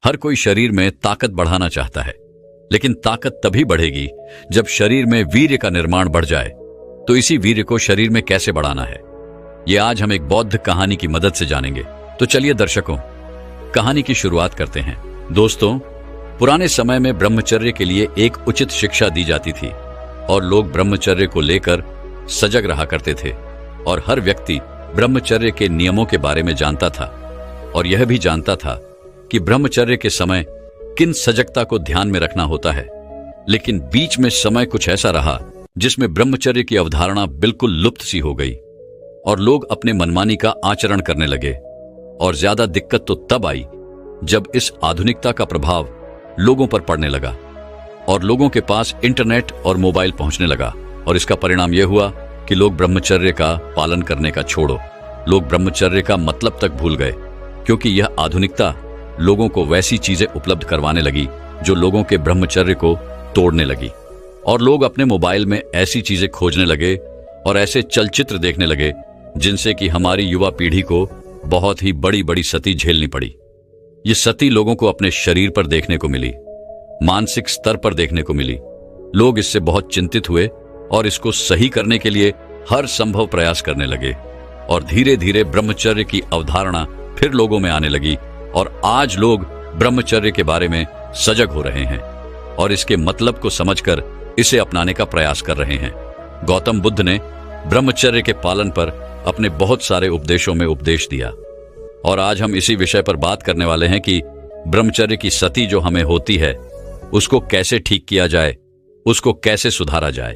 हर कोई शरीर में ताकत बढ़ाना चाहता है, लेकिन ताकत तभी बढ़ेगी जब शरीर में वीर्य का निर्माण बढ़ जाए। तो इसी वीर्य को शरीर में कैसे बढ़ाना है, ये आज हम एक बौद्ध कहानी की मदद से जानेंगे। तो चलिए दर्शकों, कहानी की शुरुआत करते हैं। दोस्तों, पुराने समय में ब्रह्मचर्य के लिए एक उचित शिक्षा दी जाती थी और लोग ब्रह्मचर्य को लेकर सजग रहा करते थे और हर व्यक्ति ब्रह्मचर्य के नियमों के बारे में जानता था और यह भी जानता था कि ब्रह्मचर्य के समय किन सजगता को ध्यान में रखना होता है। लेकिन बीच में समय कुछ ऐसा रहा जिसमें ब्रह्मचर्य की अवधारणा बिल्कुल लुप्त सी हो गई और लोग अपने मनमानी का आचरण करने लगे। और ज्यादा दिक्कत तो तब आई जब इस आधुनिकता का प्रभाव लोगों पर पड़ने लगा और लोगों के पास इंटरनेट और मोबाइल पहुंचने लगा। और इसका परिणाम यह हुआ कि लोग ब्रह्मचर्य का पालन करने का छोड़ो, लोग ब्रह्मचर्य का मतलब तक भूल गए, क्योंकि यह आधुनिकता लोगों को वैसी चीजें उपलब्ध करवाने लगी जो लोगों के ब्रह्मचर्य को तोड़ने लगी। और लोग अपने मोबाइल में ऐसी चीजें खोजने लगे और ऐसे चलचित्र देखने लगे जिनसे कि हमारी युवा पीढ़ी को बहुत ही बड़ी बड़ी सती झेलनी पड़ी। ये सती लोगों को अपने शरीर पर देखने को मिली, मानसिक स्तर पर देखने को मिली। लोग इससे बहुत चिंतित हुए और इसको सही करने के लिए हर संभव प्रयास करने लगे और धीरे धीरे ब्रह्मचर्य की अवधारणा फिर लोगों में आने लगी और आज लोग ब्रह्मचर्य के बारे में सजग हो रहे हैं और इसके मतलब को समझकर इसे अपनाने का प्रयास कर रहे हैं। गौतम बुद्ध ने ब्रह्मचर्य के पालन पर अपने बहुत सारे उपदेशों में उपदेश दिया और आज हम इसी विषय पर बात करने वाले हैं कि ब्रह्मचर्य की सती जो हमें होती है उसको कैसे ठीक किया जाए, उसको कैसे सुधारा जाए।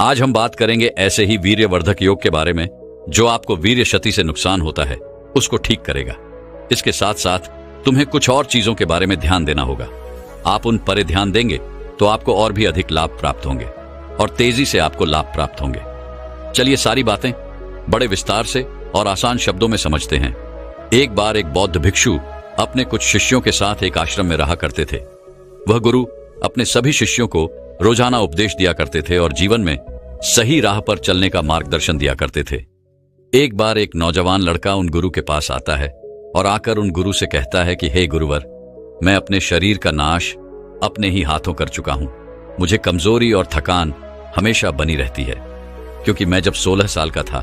आज हम बात करेंगे ऐसे ही वीर्यवर्धक योग के बारे में जो आपको वीर्य क्षति से नुकसान होता है उसको ठीक करेगा। इसके साथ साथ तुम्हें कुछ और चीजों के बारे में ध्यान देना होगा। आप उन पर ध्यान देंगे तो आपको और भी अधिक लाभ प्राप्त होंगे और तेजी से आपको लाभ प्राप्त होंगे। चलिए सारी बातें बड़े विस्तार से और आसान शब्दों में समझते हैं। एक बार एक बौद्ध भिक्षु अपने कुछ शिष्यों के साथ एक आश्रम में रहा करते थे। वह गुरु अपने सभी शिष्यों को रोजाना उपदेश दिया करते थे और जीवन में सही राह पर चलने का मार्गदर्शन दिया करते थे। एक बार एक नौजवान लड़का उन गुरु के पास आता है और आकर उन गुरु से कहता है कि हे गुरुवर, मैं अपने शरीर का नाश अपने ही हाथों कर चुका हूं। मुझे कमजोरी और थकान हमेशा बनी रहती है, क्योंकि मैं जब 16 साल का था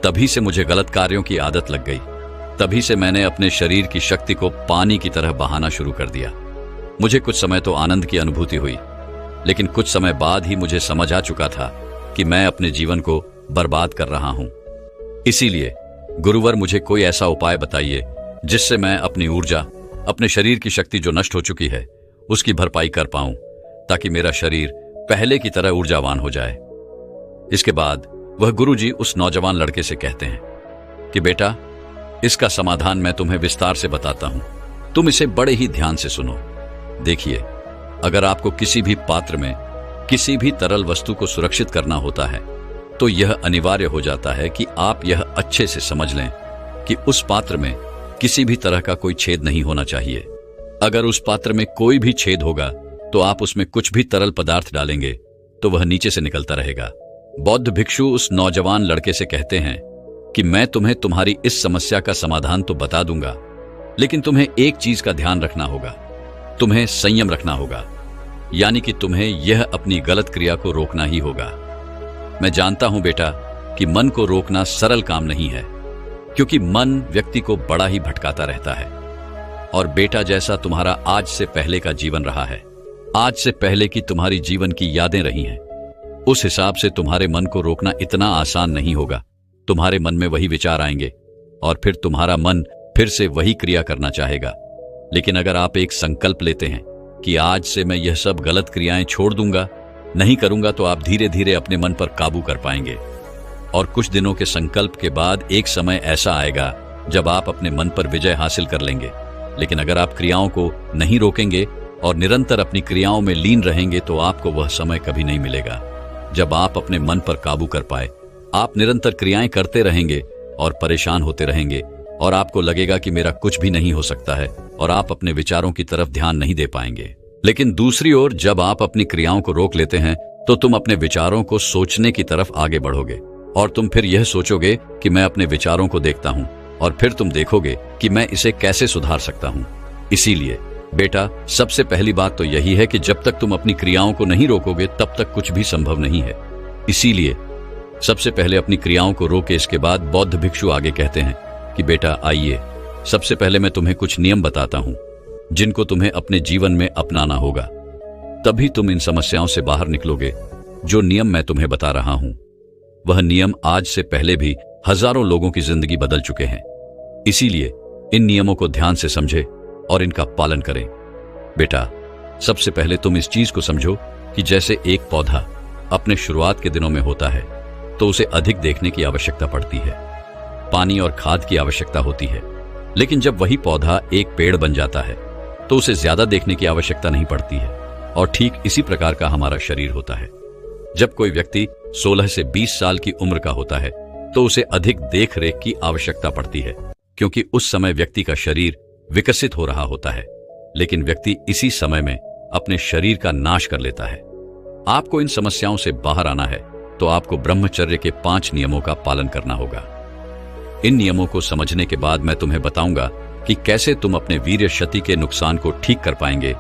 तभी से मुझे गलत कार्यों की आदत लग गई। तभी से मैंने अपने शरीर की शक्ति को पानी की तरह बहाना शुरू कर दिया। मुझे कुछ समय तो आनंद की अनुभूति हुई, लेकिन कुछ समय बाद ही मुझे समझ आ चुका था कि मैं अपने जीवन को बर्बाद कर रहा हूं। इसीलिए गुरुवर, मुझे कोई ऐसा उपाय बताइए जिससे मैं अपनी ऊर्जा, अपने शरीर की शक्ति जो नष्ट हो चुकी है उसकी भरपाई कर पाऊं, ताकि मेरा शरीर पहले की तरह ऊर्जावान हो जाए। इसके बाद वह गुरुजी उस नौजवान लड़के से कहते हैं कि बेटा, इसका समाधान मैं तुम्हें विस्तार से बताता हूं, तुम इसे बड़े ही ध्यान से सुनो। देखिए, अगर आपको किसी भी पात्र में किसी भी तरल वस्तु को सुरक्षित करना होता है तो यह अनिवार्य हो जाता है कि आप यह अच्छे से समझ लें कि उस पात्र में किसी भी तरह का कोई छेद नहीं होना चाहिए। अगर उस पात्र में कोई भी छेद होगा तो आप उसमें कुछ भी तरल पदार्थ डालेंगे तो वह नीचे से निकलता रहेगा। बौद्ध भिक्षु उस नौजवान लड़के से कहते हैं कि मैं तुम्हें तुम्हारी इस समस्या का समाधान तो बता दूंगा, लेकिन तुम्हें एक चीज का ध्यान रखना होगा, तुम्हें संयम रखना होगा, यानी कि तुम्हें यह अपनी गलत क्रिया को रोकना ही होगा। मैं जानता हूं बेटा कि मन को रोकना सरल काम नहीं है, क्योंकि मन व्यक्ति को बड़ा ही भटकाता रहता है। और बेटा, जैसा तुम्हारा आज से पहले का जीवन रहा है, आज से पहले की तुम्हारी जीवन की यादें रही हैं, उस हिसाब से तुम्हारे मन को रोकना इतना आसान नहीं होगा। तुम्हारे मन में वही विचार आएंगे और फिर तुम्हारा मन फिर से वही क्रिया करना चाहेगा। लेकिन अगर आप एक संकल्प लेते हैं कि आज से मैं यह सब गलत क्रियाएं छोड़ दूंगा, नहीं करूंगा, तो आप धीरे धीरे अपने मन पर काबू कर पाएंगे। और कुछ दिनों के संकल्प के बाद एक समय ऐसा आएगा जब आप अपने मन पर विजय हासिल कर लेंगे। लेकिन अगर आप क्रियाओं को नहीं रोकेंगे और निरंतर अपनी क्रियाओं में लीन रहेंगे तो आपको वह समय कभी नहीं मिलेगा जब आप अपने मन पर काबू कर पाए। आप निरंतर क्रियाएं करते रहेंगे और परेशान होते रहेंगे और आपको लगेगा कि मेरा कुछ भी नहीं हो सकता है और आप अपने विचारों की तरफ ध्यान नहीं दे पाएंगे। लेकिन दूसरी ओर जब आप अपनी क्रियाओं को रोक लेते हैं तो तुम अपने विचारों को सोचने की तरफ आगे बढ़ोगे और तुम फिर यह सोचोगे कि मैं अपने विचारों को देखता हूं और फिर तुम देखोगे कि मैं इसे कैसे सुधार सकता हूं। इसीलिए बेटा, सबसे पहली बात तो यही है कि जब तक तुम अपनी क्रियाओं को नहीं रोकोगे तब तक कुछ भी संभव नहीं है। इसीलिए सबसे पहले अपनी क्रियाओं को रोके, इसके बाद बौद्ध भिक्षु आगे कहते हैं कि बेटा आइए, सबसे पहले मैं तुम्हें कुछ नियम बताता हूं जिनको तुम्हें अपने जीवन में अपनाना होगा, तभी तुम इन समस्याओं से बाहर निकलोगे। जो नियम मैं तुम्हें बता रहा हूं वह नियम आज से पहले भी हजारों लोगों की जिंदगी बदल चुके हैं। इसीलिए इन नियमों को ध्यान से समझे और इनका पालन करें। बेटा, सबसे पहले तुम इस चीज को समझो कि जैसे एक पौधा अपने शुरुआत के दिनों में होता है तो उसे अधिक देखने की आवश्यकता पड़ती है, पानी और खाद की आवश्यकता होती है। लेकिन जब वही पौधा एक पेड़ बन जाता है तो उसे ज्यादा देखने की आवश्यकता नहीं पड़ती है। और ठीक इसी प्रकार का हमारा शरीर होता है। जब कोई व्यक्ति 16 से 20 साल की उम्र का होता है तो उसे अधिक देख रेख की आवश्यकता पड़ती है, क्योंकि उस समय व्यक्ति का शरीर विकसित हो रहा होता है। लेकिन व्यक्ति इसी समय में अपने शरीर का नाश कर लेता है। आपको इन समस्याओं से बाहर आना है तो आपको ब्रह्मचर्य के 5 नियमों का पालन करना होगा। इन नियमों को समझने के बाद मैं तुम्हें बताऊंगा कि कैसे तुम अपने वीर्य क्षति के नुकसान को ठीक कर पाएंगे।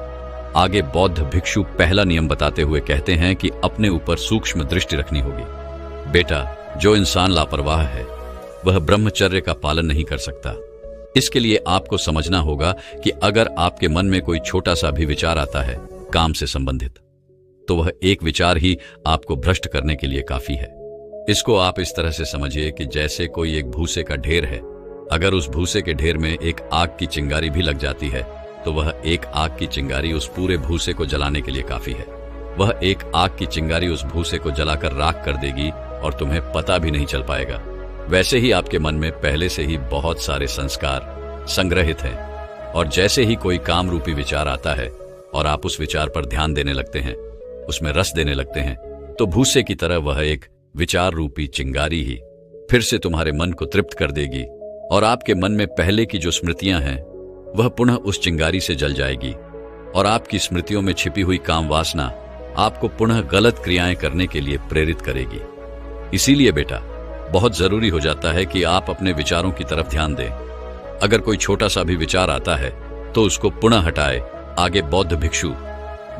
आगे बौद्ध भिक्षु पहला नियम बताते हुए कहते हैं कि अपने ऊपर सूक्ष्म दृष्टि रखनी होगी। बेटा, जो इंसान लापरवाह है वह ब्रह्मचर्य का पालन नहीं कर सकता। इसके लिए आपको समझना होगा कि अगर आपके मन में कोई छोटा सा भी विचार आता है काम से संबंधित, तो वह एक विचार ही आपको भ्रष्ट करने के लिए काफी है। इसको आप इस तरह से समझिए कि जैसे कोई एक भूसे का ढेर है। अगर उस भूसे के ढेर में एक आग की चिंगारी भी लग जाती है तो वह एक आग की चिंगारी उस पूरे भूसे को जलाने के लिए काफी है। वह एक आग की चिंगारी उस भूसे को जलाकर राख कर देगी और तुम्हें पता भी नहीं चल पाएगा। वैसे ही आपके मन में पहले से ही बहुत सारे संस्कार संग्रहित हैं, और जैसे ही कोई काम रूपी विचार आता है और आप उस विचार पर ध्यान देने लगते हैं, उसमें रस देने लगते हैं, तो भूसे की तरह वह एक विचार रूपी चिंगारी ही फिर से तुम्हारे मन को तृप्त कर देगी और आपके मन में पहले की जो स्मृतियां हैं वह पुनः उस चिंगारी से जल जाएगी। और आपकी स्मृतियों में छिपी हुई काम वासना आपको पुनः गलत क्रियाएं करने के लिए प्रेरित करेगी। इसीलिए बेटा, बहुत जरूरी हो जाता है कि आप अपने विचारों की तरफ ध्यान दें। अगर कोई छोटा सा भी विचार आता है तो उसको पुनः हटाए। आगे बौद्ध भिक्षु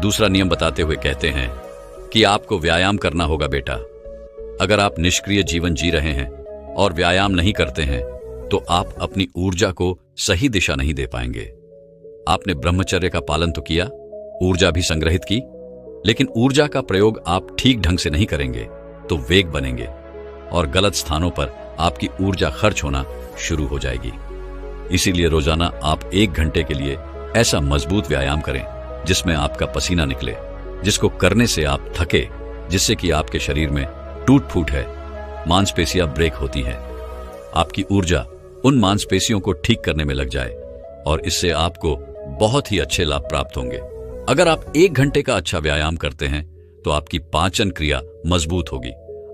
दूसरा नियम बताते हुए कहते हैं कि आपको व्यायाम करना होगा। बेटा, अगर आप निष्क्रिय जीवन जी रहे हैं और व्यायाम नहीं करते हैं तो आप अपनी ऊर्जा को सही दिशा नहीं दे पाएंगे। आपने ब्रह्मचर्य का पालन तो किया, ऊर्जा भी संग्रहित की, लेकिन ऊर्जा का प्रयोग आप ठीक ढंग से नहीं करेंगे तो वेग बनेंगे और गलत स्थानों पर आपकी ऊर्जा खर्च होना शुरू हो जाएगी। इसीलिए रोजाना आप 1 घंटे के लिए ऐसा मजबूत व्यायाम करें जिसमें आपका पसीना निकले, जिसको करने से आप थके, जिससे कि आपके शरीर में टूट फूट है, मांसपेशियां ब्रेक होती हैं। आपकी ऊर्जा उन मांसपेशियों को ठीक करने में लग जाए और इससे आपको बहुत ही अच्छे लाभ प्राप्त होंगे। अगर आप 1 घंटे का अच्छा व्यायाम करते हैं तो आपकी पाचन क्रिया मजबूत होगी,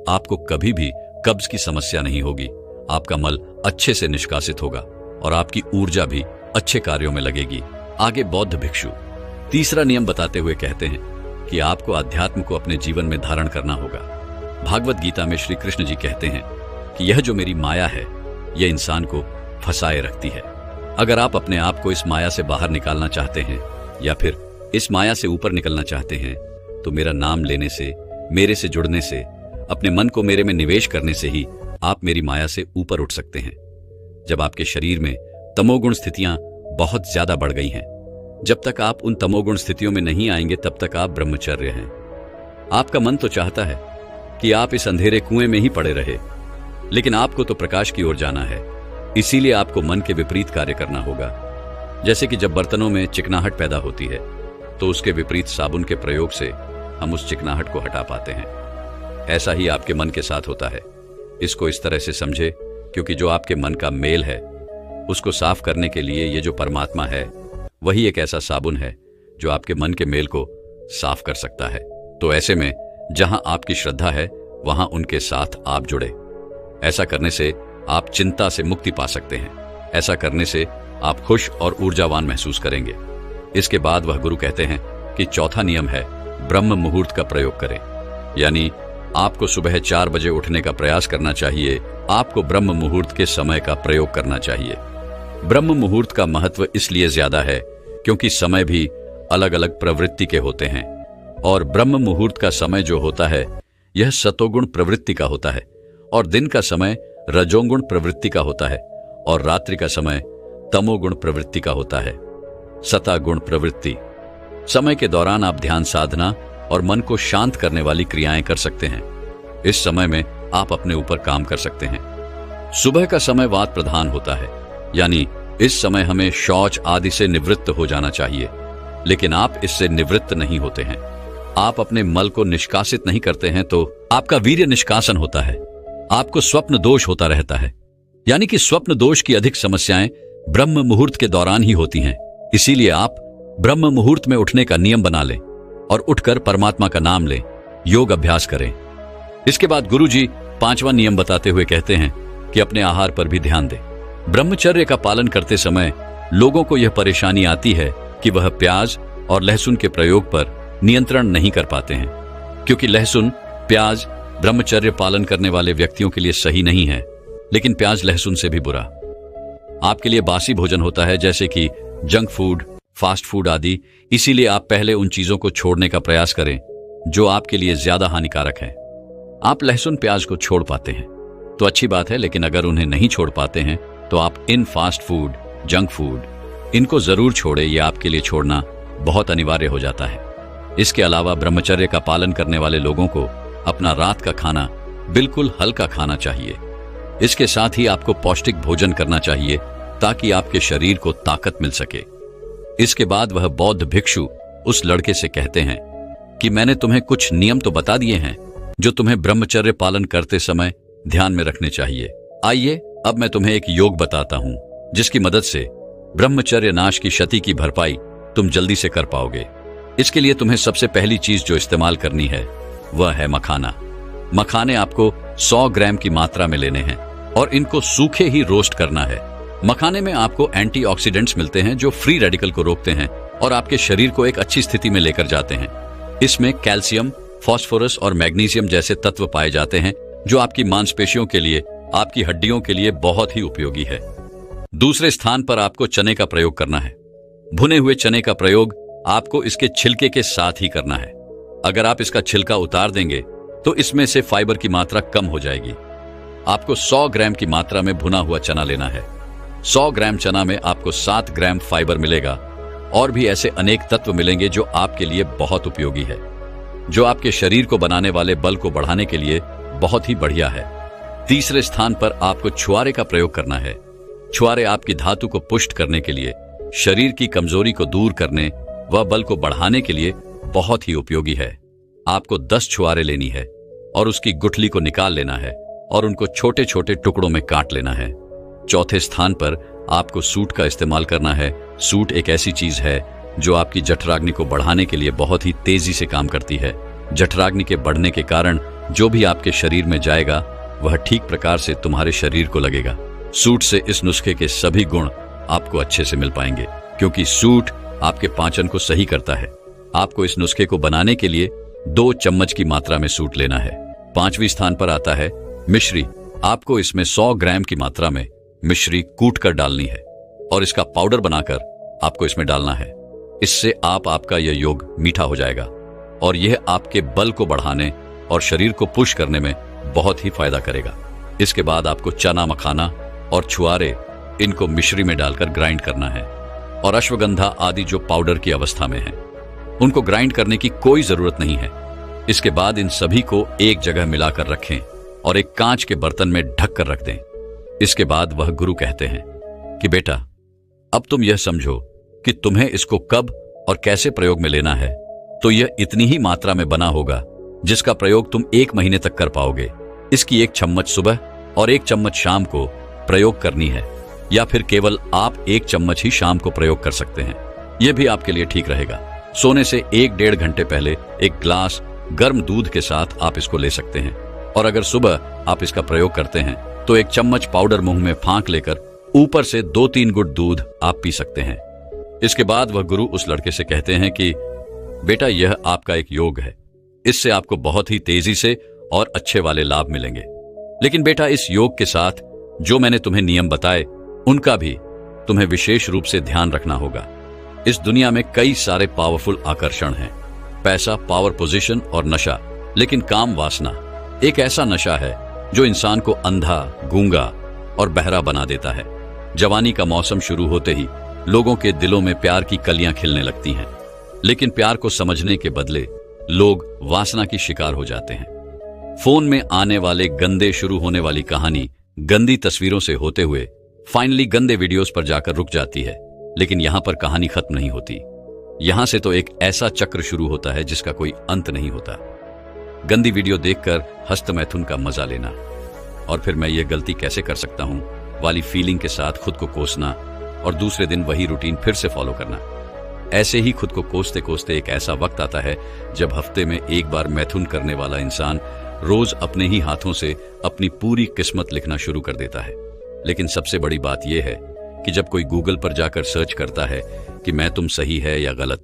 आपको कभी भी कब्ज की समस्या नहीं होगी, आपका मल अच्छे से निष्कासित होगा और आपकी ऊर्जा भी अच्छे कार्यों में लगेगी। आगे बौद्ध भिक्षु तीसरा नियम बताते हुए कहते हैं कि आपको अध्यात्म को अपने जीवन में धारण करना होगा। भागवत गीता में श्री कृष्ण जी कहते हैं कि यह जो मेरी माया है यह इंसान को फंसाए रखती है। अगर आप अपने आप को इस माया से बाहर निकालना चाहते हैं या फिर इस माया से ऊपर निकलना चाहते हैं तो मेरा नाम लेने से, मेरे से जुड़ने से, अपने मन को मेरे में निवेश करने से ही आप मेरी माया से ऊपर उठ सकते हैं। जब आपके शरीर में तमोगुण स्थितियां बहुत ज्यादा बढ़ गई हैं, जब तक आप उन तमोगुण स्थितियों में नहीं आएंगे तब तक आप ब्रह्मचर्य हैं। आपका मन तो चाहता है कि आप इस अंधेरे कुएं में ही पड़े रहे, लेकिन आपको तो प्रकाश की ओर जाना है। इसीलिए आपको मन के विपरीत कार्य करना होगा। जैसे कि जब बर्तनों में चिकनाहट पैदा होती है तो उसके विपरीत साबुन के प्रयोग से हम उस चिकनाहट को हटा पाते हैं। ऐसा ही आपके मन के साथ होता है। इसको इस तरह से समझे, क्योंकि जो आपके मन का मेल है उसको साफ करने के लिए ये जो परमात्मा है वही एक ऐसा साबुन है जो आपके मन के मेल को साफ कर सकता है। तो ऐसे में जहां आपकी श्रद्धा है वहां उनके साथ आप जुड़े। ऐसा करने से आप चिंता से मुक्ति पा सकते हैं। ऐसा करने से आप खुश और ऊर्जावान महसूस करेंगे। इसके बाद वह गुरु कहते हैं कि चौथा नियम है ब्रह्म मुहूर्त का प्रयोग करें। यानी आपको सुबह 4 बजे उठने का प्रयास करना चाहिए। आपको ब्रह्म मुहूर्त के समय का प्रयोग करना चाहिए। ब्रह्म मुहूर्त का महत्व इसलिए ज्यादा है क्योंकि समय भी अलग अलग प्रवृत्ति के होते हैं। और ब्रह्म मुहूर्त का समय जो होता है यह सतोगुण प्रवृत्ति का होता है, और दिन का समय रजोगुण प्रवृत्ति का होता है, और रात्रि का समय तमोगुण प्रवृत्ति का होता है। सतागुण प्रवृत्ति समय के दौरान आप ध्यान साधना और मन को शांत करने वाली क्रियाएं कर सकते हैं। इस समय में आप अपने ऊपर काम कर सकते हैं। सुबह का समय वात प्रधान होता है, यानी इस समय हमें शौच आदि से निवृत्त हो जाना चाहिए, लेकिन आप इससे निवृत्त नहीं होते हैं। आप अपने मल को निष्कासित नहीं करते हैं तो आपका वीर्य निष्कासन होता है। आपको स्वप्न दोष होता रहता है, यानी कि स्वप्न दोष की अधिक समस्याएं ब्रह्म मुहूर्त के दौरान ही होती हैं। इसीलिए आप ब्रह्म मुहूर्त में उठने का नियम बना लें और उठकर परमात्मा का नाम लें, योग अभ्यास करें। इसके बाद गुरुजी 5वां नियम बताते हुए कहते हैं कि अपने आहार पर भी ध्यान दें। ब्रह्मचर्य का पालन करते समय लोगों को यह परेशानी आती है कि वह प्याज और लहसुन के प्रयोग पर नियंत्रण नहीं कर पाते हैं, क्योंकि लहसुन प्याज ब्रह्मचर्य पालन करने वाले व्यक्तियों के लिए सही नहीं है, लेकिन प्याज लहसुन से भी बुरा आपके लिए बासी भोजन होता है, जैसे कि जंक फूड, फास्ट फूड आदि। इसीलिए आप पहले उन चीजों को छोड़ने का प्रयास करें जो आपके लिए ज्यादा हानिकारक है। आप लहसुन प्याज को छोड़ पाते हैं तो अच्छी बात है, लेकिन अगर उन्हें नहीं छोड़ पाते हैं तो आप इन फास्ट फूड, जंक फूड, इनको जरूर छोड़े। ये आपके लिए छोड़ना बहुत अनिवार्य हो जाता है। इसके अलावा ब्रह्मचर्य का पालन करने वाले लोगों को अपना रात का खाना बिल्कुल हल्का खाना चाहिए। इसके साथ ही आपको पौष्टिक भोजन करना चाहिए ताकि आपके शरीर को ताकत मिल सके। इसके बाद वह बौद्ध भिक्षु उस लड़के से कहते हैं कि मैंने तुम्हें कुछ नियम तो बता दिए हैं जो तुम्हें ब्रह्मचर्य पालन करते समय ध्यान में रखने चाहिए। आइए अब मैं तुम्हें एक योग बताता हूं जिसकी मदद से ब्रह्मचर्य नाश की क्षति की भरपाई तुम जल्दी से कर पाओगे। इसके लिए तुम्हें सबसे पहली चीज जो इस्तेमाल करनी है वह है मखाना। मखाने आपको 100 ग्राम की मात्रा में लेने हैं और इनको सूखे ही रोस्ट करना है। मखाने में आपको एंटीऑक्सीडेंट्स मिलते हैं जो फ्री रेडिकल को रोकते हैं और आपके शरीर को एक अच्छी स्थिति में लेकर जाते हैं। इसमें कैल्शियम, फास्फोरस और मैग्नीशियम जैसे तत्व पाए जाते हैं जो आपकी मांसपेशियों के लिए, आपकी हड्डियों के लिए बहुत ही उपयोगी है। दूसरे स्थान पर आपको चने का प्रयोग करना है। भुने हुए चने का प्रयोग आपको इसके छिलके के साथ ही करना है। अगर आप इसका छिलका उतार देंगे तो इसमें से फाइबर की मात्रा कम हो जाएगी। आपको 100 ग्राम की मात्रा में भुना हुआ चना लेना है। 100 ग्राम चना में आपको 7 ग्राम फाइबर मिलेगा और भी ऐसे अनेक तत्व मिलेंगे जो आपके लिए बहुत उपयोगी है, जो आपके शरीर को बनाने वाले बल को बढ़ाने के लिए बहुत ही बढ़िया है। तीसरे स्थान पर आपको छुआरे का प्रयोग करना है। छुआरे आपकी धातु को पुष्ट करने के लिए, शरीर की कमजोरी को दूर करने व बल को बढ़ाने के लिए बहुत ही उपयोगी है। आपको 10 छुआरे लेनी है और उसकी गुठली को निकाल लेना है और उनको छोटे छोटे टुकड़ों में काट लेना है। चौथे स्थान पर आपको सूट का इस्तेमाल करना है। सूट एक ऐसी चीज है जो आपकी जठराग्नि को बढ़ाने के लिए बहुत ही तेजी से काम करती है। जठराग्नि के बढ़ने के कारण जो भी आपके शरीर में जाएगा वह ठीक प्रकार से तुम्हारे शरीर को लगेगा। सूट से इस नुस्खे के सभी गुण आपको अच्छे से मिल पाएंगे, क्योंकि सूट आपके पाचन को सही करता है। आपको इस नुस्खे को बनाने के लिए 2 चम्मच की मात्रा में सूट लेना है। 5वें स्थान पर आता है मिश्री। आपको इसमें 100 ग्राम की मात्रा में मिश्री कूट कर डालनी है और इसका पाउडर बनाकर आपको इसमें डालना है। इससे आपका यह योग मीठा हो जाएगा और यह आपके बल को बढ़ाने और शरीर को पुश करने में बहुत ही फायदा करेगा। इसके बाद आपको चना, मखाना और छुआरे, इनको मिश्री में डालकर ग्राइंड करना है और अश्वगंधा आदि जो पाउडर की अवस्था में है उनको ग्राइंड करने की कोई जरूरत नहीं है। इसके बाद इन सभी को एक जगह मिलाकर रखें और एक कांच के बर्तन में ढक कर रख दें। इसके बाद वह गुरु कहते हैं कि बेटा, अब तुम यह समझो कि तुम्हें इसको कब और कैसे प्रयोग में लेना है, तो यह इतनी ही मात्रा में बना होगा जिसका प्रयोग तुम 1 महीने तक कर पाओगे। इसकी 1 चम्मच सुबह और 1 चम्मच शाम को प्रयोग करनी है, या फिर केवल आप 1 चम्मच ही शाम को प्रयोग कर सकते हैं। यह भी आपके लिए ठीक रहेगा। सोने से 1-1.5 घंटे पहले 1 ग्लास गर्म दूध के साथ आप इसको ले सकते हैं, और अगर सुबह आप इसका प्रयोग करते हैं तो 1 चम्मच पाउडर मुंह में फांक लेकर ऊपर से 2-3 गुट दूध आप पी सकते हैं। इसके बाद वह गुरु उस लड़के से कहते हैं कि बेटा, यह आपका एक योग है, इससे आपको बहुत ही तेजी से और अच्छे वाले लाभ मिलेंगे। लेकिन बेटा, इस योग के साथ जो मैंने तुम्हें नियम बताए उनका भी तुम्हें विशेष रूप से ध्यान रखना होगा। इस दुनिया में कई सारे पावरफुल आकर्षण हैं, पैसा, पावर, पोजीशन और नशा। लेकिन काम वासना एक ऐसा नशा है जो इंसान को अंधा, गूंगा और बहरा बना देता है। जवानी का मौसम शुरू होते ही लोगों के दिलों में प्यार की कलियां खिलने लगती हैं, लेकिन प्यार को समझने के बदले लोग वासना की शिकार हो जाते हैं। फोन में आने वाले गंदे शुरू होने वाली कहानी गंदी तस्वीरों से होते हुए फाइनली गंदे वीडियोस पर जाकर रुक जाती है। लेकिन यहां पर कहानी खत्म नहीं होती। यहां से तो एक ऐसा चक्र शुरू होता है जिसका कोई अंत नहीं होता। गंदी वीडियो देखकर हस्तमैथुन का मजा लेना और फिर मैं ये गलती कैसे कर सकता हूं वाली फीलिंग के साथ खुद को कोसना और दूसरे दिन वही रूटीन फिर से फॉलो करना। ऐसे ही खुद को कोसते कोसते एक ऐसा वक्त आता है जब हफ्ते में एक बार मैथुन करने वाला इंसान रोज अपने ही हाथों से अपनी पूरी किस्मत लिखना शुरू कर देता है। लेकिन सबसे बड़ी बात यह है कि जब कोई गूगल पर जाकर सर्च करता है कि मैं तुम सही है या गलत,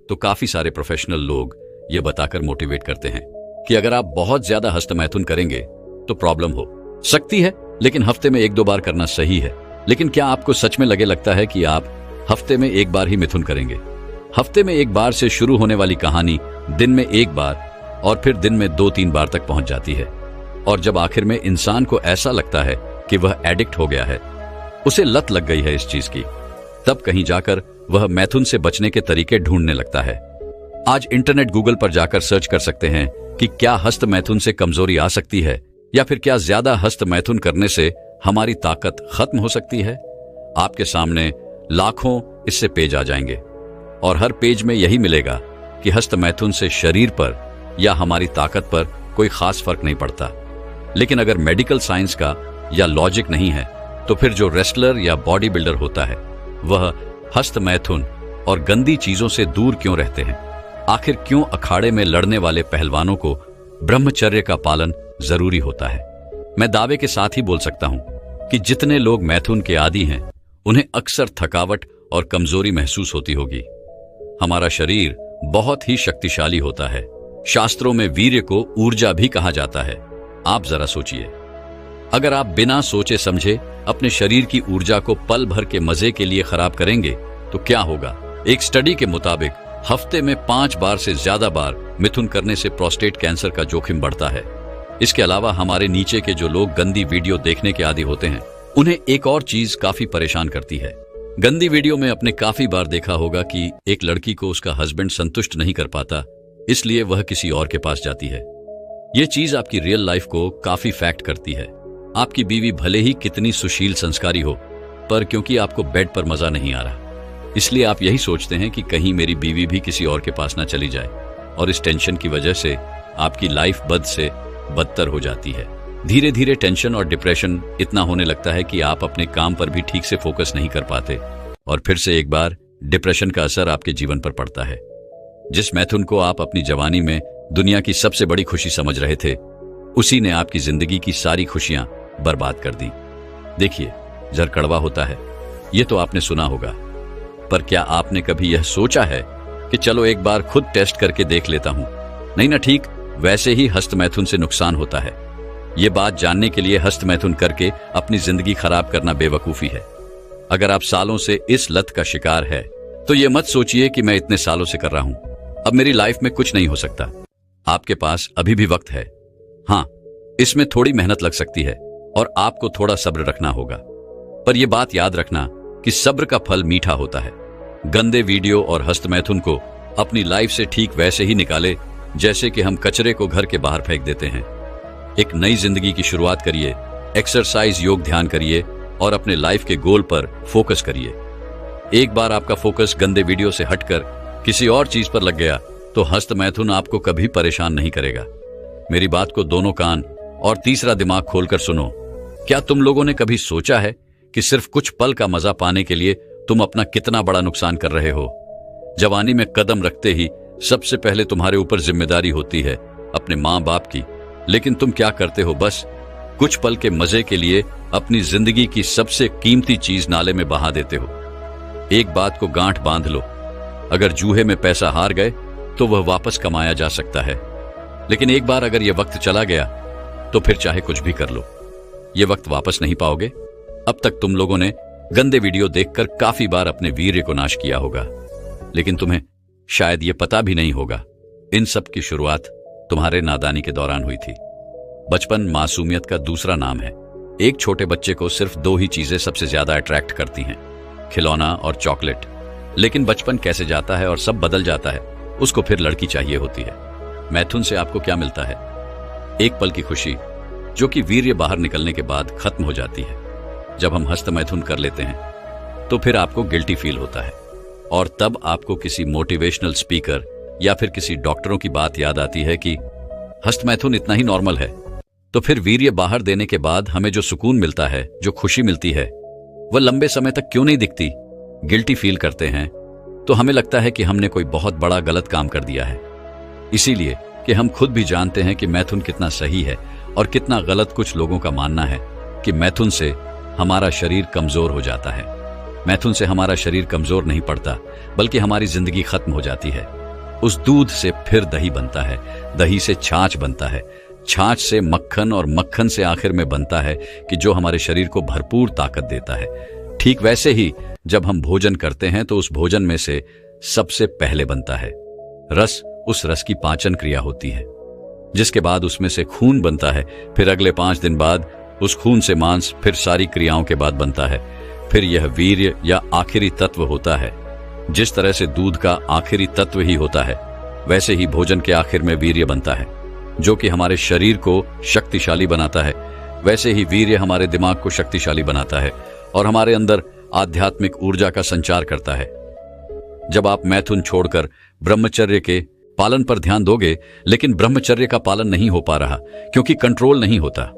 तो काफी सारे प्रोफेशनल लोग ये बताकर मोटिवेट करते हैं कि अगर आप बहुत ज्यादा हस्तमैथुन करेंगे तो प्रॉब्लम हो सकती है, लेकिन हफ्ते में 1-2 बार करना सही है। लेकिन क्या आपको सच में लगता है कि आप हफ्ते में 1 बार ही मिथुन करेंगे? हफ्ते में 1 बार से शुरू होने वाली कहानी दिन में 1 बार और फिर दिन में 2-3 बार तक पहुंच जाती है। और जब आखिर में इंसान को ऐसा लगता है कि वह एडिक्ट हो गया है, उसे लत लग गई है इस चीज की, तब कहीं जाकर वह मैथुन से बचने के तरीके ढूंढने लगता है। आज इंटरनेट, गूगल पर जाकर सर्च कर सकते हैं कि क्या हस्त मैथुन से कमजोरी आ सकती है या फिर क्या ज्यादा हस्त मैथुन करने से हमारी ताकत खत्म हो सकती है। आपके सामने लाखों इससे पेज आ जाएंगे और हर पेज में यही मिलेगा कि हस्त मैथुन से शरीर पर या हमारी ताकत पर कोई खास फर्क नहीं पड़ता। लेकिन अगर मेडिकल साइंस का या लॉजिक नहीं है तो फिर जो रेसलर या बॉडी बिल्डर होता है वह हस्त मैथुन और गंदी चीजों से दूर क्यों रहते हैं? आखिर क्यों अखाड़े में लड़ने वाले पहलवानों को ब्रह्मचर्य का पालन जरूरी होता है? मैं दावे के साथ ही बोल सकता हूं कि जितने लोग मैथुन के आदी हैं उन्हें अक्सर थकावट और कमजोरी महसूस होती होगी। हमारा शरीर बहुत ही शक्तिशाली होता है। शास्त्रों में वीर्य को ऊर्जा भी कहा जाता है। आप जरा सोचिए, अगर आप बिना सोचे समझे अपने शरीर की ऊर्जा को पल भर के मजे के लिए खराब करेंगे तो क्या होगा? एक स्टडी के मुताबिक हफ्ते में 5 बार से ज्यादा बार मिथुन करने से प्रोस्टेट कैंसर का जोखिम बढ़ता है। इसके अलावा हमारे नीचे के जो लोग गंदी वीडियो देखने के आदी होते हैं उन्हें एक और चीज काफी परेशान करती है। गंदी वीडियो में आपने काफी बार देखा होगा कि एक लड़की को उसका हस्बैंड संतुष्ट नहीं कर पाता, इसलिए वह किसी और के पास जाती है। यह चीज आपकी रियल लाइफ को काफी फैक्ट करती है। आपकी बीवी भले ही कितनी सुशील संस्कारी हो, पर क्योंकि आपको बेड पर मजा नहीं आ रहा, इसलिए आप यही सोचते हैं कि कहीं मेरी बीवी भी किसी और के पास ना चली जाए, और इस टेंशन की वजह से आपकी लाइफ बद से बदतर हो जाती है। धीरे धीरे टेंशन और डिप्रेशन इतना होने लगता है कि आप अपने काम पर भी ठीक से फोकस नहीं कर पाते, और फिर से एक बार डिप्रेशन का असर आपके जीवन पर पड़ता है। जिस मैथुन को आप अपनी जवानी में दुनिया की सबसे बड़ी खुशी समझ रहे थे, उसी ने आपकी जिंदगी की सारी खुशियां बर्बाद कर दी। देखिए, जहर कड़वा होता है, यह तो आपने सुना होगा, पर क्या आपने कभी यह सोचा है कि चलो एक बार खुद टेस्ट करके देख लेता हूं? नहीं ना, ठीक वैसे ही हस्तमैथुन से नुकसान होता है। यह बात जानने के लिए हस्तमैथुन करके अपनी जिंदगी खराब करना बेवकूफी है। अगर आप सालों से इस लत का शिकार है तो यह मत सोचिए कि मैं इतने सालों से कर रहा हूं, अब मेरी लाइफ में कुछ नहीं हो सकता। आपके पास अभी भी वक्त है। हाँ, इसमें थोड़ी मेहनत लग सकती है और आपको थोड़ा सब्र रखना होगा, पर यह बात याद रखना कि सब्र का फल मीठा होता है। गंदे वीडियो और हस्तमैथुन को अपनी लाइफ से ठीक वैसे ही निकाले जैसे कि हम कचरे को घर के बाहर फेंक देते हैं। एक नई जिंदगी की शुरुआत करिए, एक्सरसाइज, योग, ध्यान करिए और अपने लाइफ के गोल पर फोकस करिए। एक बार आपका फोकस गंदे वीडियो से हटकर किसी और चीज पर लग गया तो हस्तमैथुन आपको कभी परेशान नहीं करेगा। मेरी बात को दोनों कान और तीसरा दिमाग खोलकर सुनो। क्या तुम लोगों ने कभी सोचा है कि सिर्फ कुछ पल का मजा पाने के लिए तुम अपना कितना बड़ा नुकसान कर रहे हो? जवानी में कदम रखते ही सबसे पहले तुम्हारे ऊपर जिम्मेदारी होती है अपने माँ बाप की, लेकिन तुम क्या करते हो? बस कुछ पल के मजे के लिए अपनी जिंदगी की सबसे कीमती चीज नाले में बहा देते हो। एक बात को गांठ बांध लो, अगर जूहे में पैसा हार गए तो वह वापस कमाया जा सकता है, लेकिन एक बार अगर यह वक्त चला गया तो फिर चाहे कुछ भी कर लो, यह वक्त वापस नहीं पाओगे। अब तक तुम लोगों ने गंदे वीडियो देखकर काफी बार अपने वीर्य को नाश किया होगा, लेकिन तुम्हें शायद ये पता भी नहीं होगा, इन सब की शुरुआत तुम्हारे नादानी के दौरान हुई थी। बचपन मासूमियत का दूसरा नाम है। एक छोटे बच्चे को सिर्फ दो ही चीजें सबसे ज्यादा अट्रैक्ट करती हैं, खिलौना और चॉकलेट। लेकिन बचपन कैसे जाता है और सब बदल जाता है, उसको फिर लड़की चाहिए होती है। मैथुन से आपको क्या मिलता है? एक पल की खुशी, जो कि वीर्य बाहर निकलने के बाद खत्म हो जाती है। जब हम हस्त मैथुन कर लेते हैं तो फिर आपको गिल्टी फील होता है, और तब आपको किसी मोटिवेशनल स्पीकर या फिर किसी डॉक्टरों की बात याद आती है कि हस्त मैथुन इतना ही नॉर्मल है। तो फिर वीर्य बाहर देने के बाद हमें जो सुकून मिलता है, जो खुशी मिलती है, वह लंबे समय तक क्यों नहीं दिखती? गिल्टी फील करते हैं तो हमें लगता है कि हमने कोई बहुत बड़ा गलत काम कर दिया है, इसीलिए कि हम खुद भी जानते हैं कि मैथुन कितना सही है और कितना गलत कुछ लोगों का मानना है कि मैथुन से हमारा शरीर कमजोर हो जाता है। मैथुन से हमारा शरीर कमजोर नहीं पड़ता, बल्कि हमारी जिंदगी खत्म हो जाती है। उस दूध से फिर दही बनता है, दही से छाछ बनता है, छाछ से मक्खन, और मक्खन से आखिर में बनता है कि जो हमारे शरीर को भरपूर ताकत देता है। ठीक वैसे ही जब हम भोजन करते हैं तो उस भोजन में से सबसे पहले बनता है रस। उस रस की पाचन क्रिया होती है, जिसके बाद उसमें से खून बनता है। फिर अगले 5 दिन बाद उस खून से मांस, फिर सारी क्रियाओं के बाद बनता है। फिर यह वीर्य या आखिरी तत्व होता है। जिस तरह से दूध का आखिरी तत्व ही होता है, वैसे ही भोजन के आखिर में वीर्य बनता है, जो कि हमारे शरीर को शक्तिशाली बनाता है। वैसे ही वीर्य हमारे दिमाग को शक्तिशाली बनाता है और हमारे अंदर आध्यात्मिक ऊर्जा का संचार करता है। जब आप मैथुन छोड़कर ब्रह्मचर्य के पालन पर ध्यान दोगे, लेकिन ब्रह्मचर्य का पालन नहीं हो पा रहा क्योंकि कंट्रोल नहीं होता।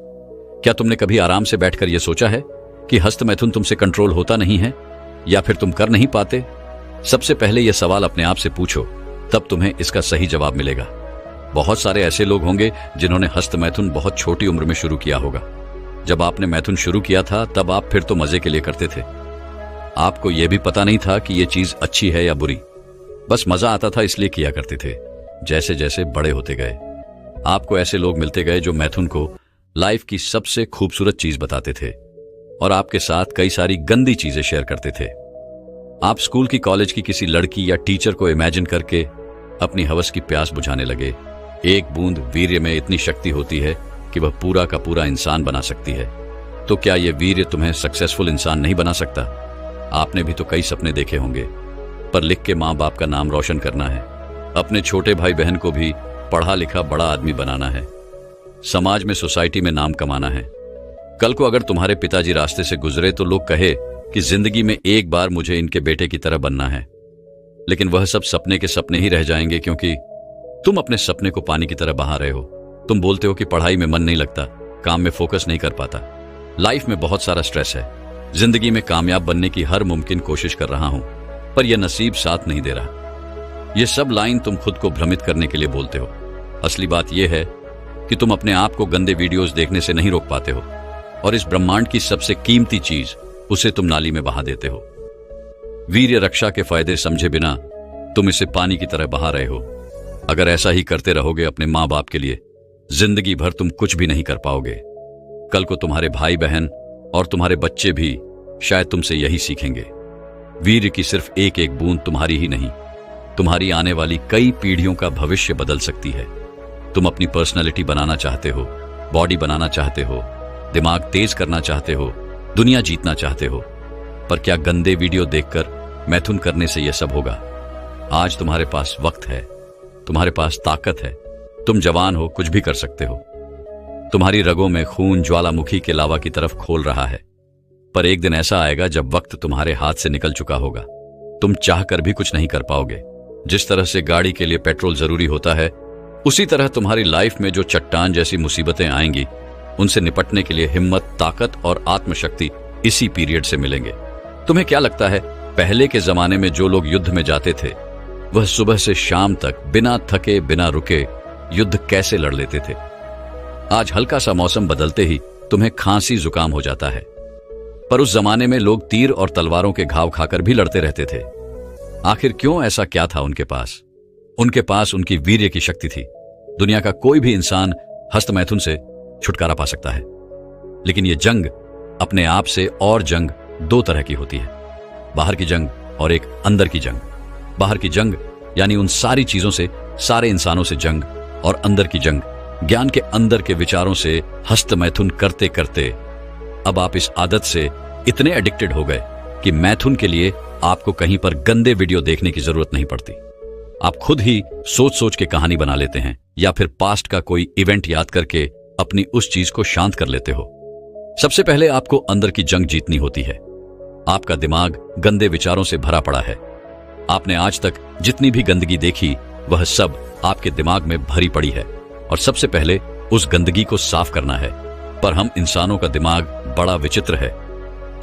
क्या तुमने कभी आराम से बैठकर यह सोचा है कि हस्त मैथुन तुमसे कंट्रोल होता नहीं है, या फिर तुम कर नहीं पाते? सबसे पहले यह सवाल अपने आप से पूछो, तब तुम्हें इसका सही जवाब मिलेगा। बहुत सारे ऐसे लोग होंगे जिन्होंने हस्त मैथुन बहुत छोटी उम्र में शुरू किया होगा। जब आपने मैथुन शुरू किया था तब आप फिर तो मजे के लिए करते थे। आपको यह भी पता नहीं था कि यह चीज अच्छी है या बुरी, बस मजा आता था इसलिए किया करते थे। जैसे जैसे बड़े होते गए, आपको ऐसे लोग मिलते गए जो मैथुन को लाइफ की सबसे खूबसूरत चीज बताते थे और आपके साथ कई सारी गंदी चीजें शेयर करते थे। आप स्कूल की, कॉलेज की किसी लड़की या टीचर को इमेजिन करके अपनी हवस की प्यास बुझाने लगे। एक बूंद वीर्य में इतनी शक्ति होती है कि वह पूरा का पूरा इंसान बना सकती है। तो क्या यह वीर्य तुम्हें सक्सेसफुल इंसान नहीं बना सकता? आपने भी तो कई सपने देखे होंगे, पर लिख के माँ बाप का नाम रोशन करना है, अपने छोटे भाई बहन को भी पढ़ा लिखा बड़ा आदमी बनाना है, समाज में, सोसाइटी में नाम कमाना है। कल को अगर तुम्हारे पिताजी रास्ते से गुजरे तो लोग कहे कि जिंदगी में एक बार मुझे इनके बेटे की तरह बनना है, लेकिन वह सब सपने के सपने ही रह जाएंगे, क्योंकि तुम अपने सपने को पानी की तरह बहा रहे हो। तुम बोलते हो कि पढ़ाई में मन नहीं लगता, काम में फोकस नहीं कर पाता, लाइफ में बहुत सारा स्ट्रेस है, जिंदगी में कामयाब बनने की हर मुमकिन कोशिश कर रहा हूं, पर यह नसीब साथ नहीं दे रहा। यह सब लाइन तुम खुद को भ्रमित करने के लिए बोलते हो। असली बात यह है कि तुम अपने आप को गंदे वीडियोस देखने से नहीं रोक पाते हो, और इस ब्रह्मांड की सबसे कीमती चीज, उसे तुम नाली में बहा देते हो। वीर्य रक्षा के फायदे समझे बिना तुम इसे पानी की तरह बहा रहे हो। अगर ऐसा ही करते रहोगे अपने माँ बाप के लिए, जिंदगी भर तुम कुछ भी नहीं कर पाओगे। कल को तुम्हारे भाई बहन और तुम्हारे बच्चे भी शायद तुमसे यही सीखेंगे। वीर्य की सिर्फ एक एक बूंद तुम्हारी ही नहीं, तुम्हारी आने वाली कई पीढ़ियों का भविष्य बदल सकती है। तुम अपनी पर्सनालिटी बनाना चाहते हो, बॉडी बनाना चाहते हो, दिमाग तेज करना चाहते हो, दुनिया जीतना चाहते हो, पर क्या गंदे वीडियो देखकर मैथुन करने से यह सब होगा? आज तुम्हारे पास वक्त है, तुम्हारे पास ताकत है, तुम जवान हो, कुछ भी कर सकते हो। तुम्हारी रगों में खून ज्वालामुखी के लावा की तरफ खोल रहा है, पर एक दिन ऐसा आएगा जब वक्त तुम्हारे हाथ से निकल चुका होगा। तुम चाहकर भी कुछ नहीं कर पाओगे। जिस तरह से गाड़ी के लिए पेट्रोल जरूरी होता है, उसी तरह तुम्हारी लाइफ में जो चट्टान जैसी मुसीबतें आएंगी, उनसे निपटने के लिए हिम्मत, ताकत और आत्मशक्ति इसी पीरियड से मिलेंगे। तुम्हें क्या लगता है, पहले के जमाने में जो लोग युद्ध में जाते थे, वह सुबह से शाम तक बिना थके, बिना रुके युद्ध कैसे लड़ लेते थे? आज हल्का सा मौसम बदलते ही तुम्हें खांसी जुकाम हो जाता है, पर उस जमाने में लोग तीर और तलवारों के घाव खाकर भी लड़ते रहते थे। आखिर क्यों? ऐसा क्या था उनके पास? उनके पास उनकी वीर्य की शक्ति थी। दुनिया का कोई भी इंसान हस्त मैथुन से छुटकारा पा सकता है, लेकिन यह जंग अपने आप से, और जंग दो तरह की होती है, बाहर की जंग और एक अंदर की जंग। बाहर की जंग यानी उन सारी चीजों से, सारे इंसानों से जंग, और अंदर की जंग ज्ञान के अंदर के विचारों से हस्तमैथुन करते करते अब आप इस आदत से इतने एडिक्टेड हो गए कि मैथुन के लिए आपको कहीं पर गंदे वीडियो देखने की जरूरत नहीं पड़ती। आप खुद ही सोच सोच के कहानी बना लेते हैं या फिर पास्ट का कोई इवेंट याद करके अपनी उस चीज को शांत कर लेते हो। सबसे पहले आपको अंदर की जंग जीतनी होती है। आपका दिमाग गंदे विचारों से भरा पड़ा है। आपने आज तक जितनी भी गंदगी देखी वह सब आपके दिमाग में भरी पड़ी है और सबसे पहले उस गंदगी को साफ करना है। पर हम इंसानों का दिमाग बड़ा विचित्र है।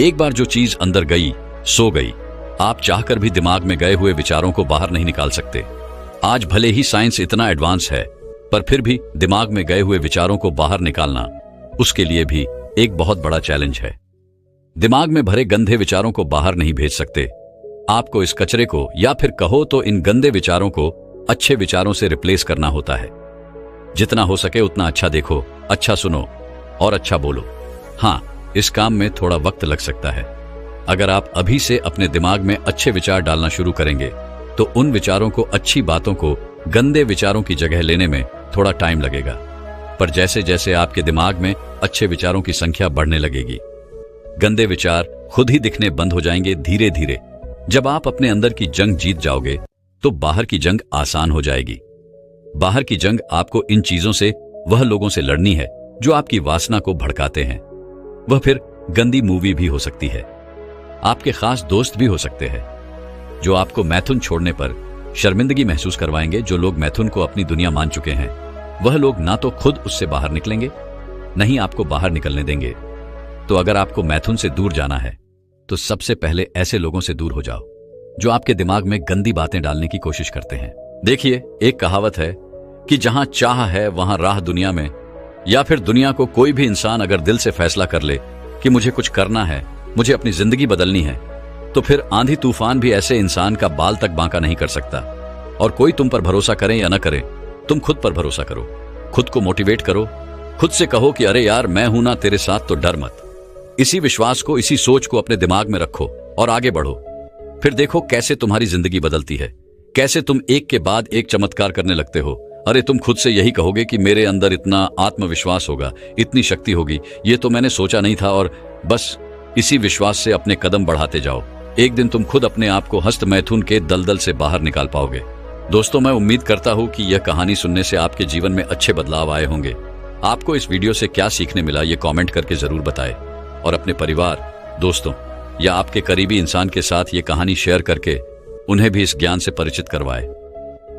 एक बार जो चीज अंदर गई सो गई। आप चाहकर भी दिमाग में गए हुए विचारों को बाहर नहीं निकाल सकते। आज भले ही साइंस इतना एडवांस है, पर फिर भी दिमाग में गए हुए विचारों को बाहर निकालना उसके लिए भी एक बहुत बड़ा चैलेंज है। दिमाग में भरे गंदे विचारों को बाहर नहीं भेज सकते। आपको इस कचरे को या फिर कहो तो इन गंदे विचारों को अच्छे विचारों से रिप्लेस करना होता है। जितना हो सके उतना अच्छा देखो, अच्छा सुनो और अच्छा बोलो। हाँ, इस काम में थोड़ा वक्त लग सकता है। अगर आप अभी से अपने दिमाग में अच्छे विचार डालना शुरू करेंगे तो उन विचारों को, अच्छी बातों को गंदे विचारों की जगह लेने में थोड़ा टाइम लगेगा। पर जैसे जैसे आपके दिमाग में अच्छे विचारों की संख्या बढ़ने लगेगी, गंदे विचार खुद ही दिखने बंद हो जाएंगे धीरे धीरे। जब आप अपने अंदर की जंग जीत जाओगे तो बाहर की जंग आसान हो जाएगी। बाहर की जंग आपको इन चीजों से, वह लोगों से लड़नी है जो आपकी वासना को भड़काते हैं। वह फिर गंदी मूवी भी हो सकती है, आपके खास दोस्त भी हो सकते हैं जो आपको मैथुन छोड़ने पर शर्मिंदगी महसूस करवाएंगे। जो लोग मैथुन को अपनी दुनिया मान चुके हैं वह लोग ना तो खुद उससे बाहर निकलेंगे, नहीं आपको बाहर निकलने देंगे। तो अगर आपको मैथुन से दूर जाना है तो सबसे पहले ऐसे लोगों से दूर हो जाओ जो आपके दिमाग में गंदी बातें डालने की कोशिश करते हैं। देखिए, एक कहावत है कि जहां चाह है वहां राह दुनिया में। या फिर दुनिया को कोई भी इंसान अगर दिल से फैसला कर ले कि मुझे कुछ करना है, मुझे अपनी जिंदगी बदलनी है, तो फिर आंधी तूफान भी ऐसे इंसान का बाल तक बांका नहीं कर सकता। और कोई तुम पर भरोसा करे या न करे, तुम खुद पर भरोसा करो, खुद को मोटिवेट करो, खुद से कहो कि अरे यार मैं हूं ना तेरे साथ, तो डर मत। इसी विश्वास को, इसी सोच को अपने दिमाग में रखो और आगे बढ़ो। फिर देखो कैसे तुम्हारी जिंदगी बदलती है, कैसे तुम एक के बाद एक चमत्कार करने लगते हो। अरे तुम खुद से यही कहोगे कि मेरे अंदर इतना आत्मविश्वास होगा, इतनी शक्ति होगी, ये तो मैंने सोचा नहीं था। और बस इसी विश्वास से अपने कदम बढ़ाते जाओ। एक दिन तुम खुद अपने आप को हस्तमैथुन के दलदल से बाहर निकाल पाओगे। दोस्तों, मैं उम्मीद करता हूं कि यह कहानी सुनने से आपके जीवन में अच्छे बदलाव आए होंगे। आपको इस वीडियो से क्या सीखने मिला ये कमेंट करके जरूर बताएं और अपने परिवार, दोस्तों या आपके करीबी इंसान के साथ ये कहानी शेयर करके उन्हें भी इस ज्ञान से परिचित करवाएं।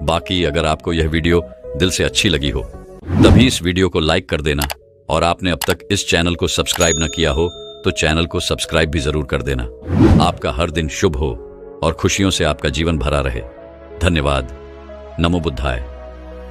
बाकी अगर आपको यह वीडियो दिल से अच्छी लगी हो तभी इस वीडियो को लाइक कर देना, और आपने अब तक इस चैनल को सब्सक्राइब न किया हो तो चैनल को सब्सक्राइब भी जरूर कर देना। आपका हर दिन शुभ हो और खुशियों से आपका जीवन भरा रहे। धन्यवाद। नमो बुद्धाय।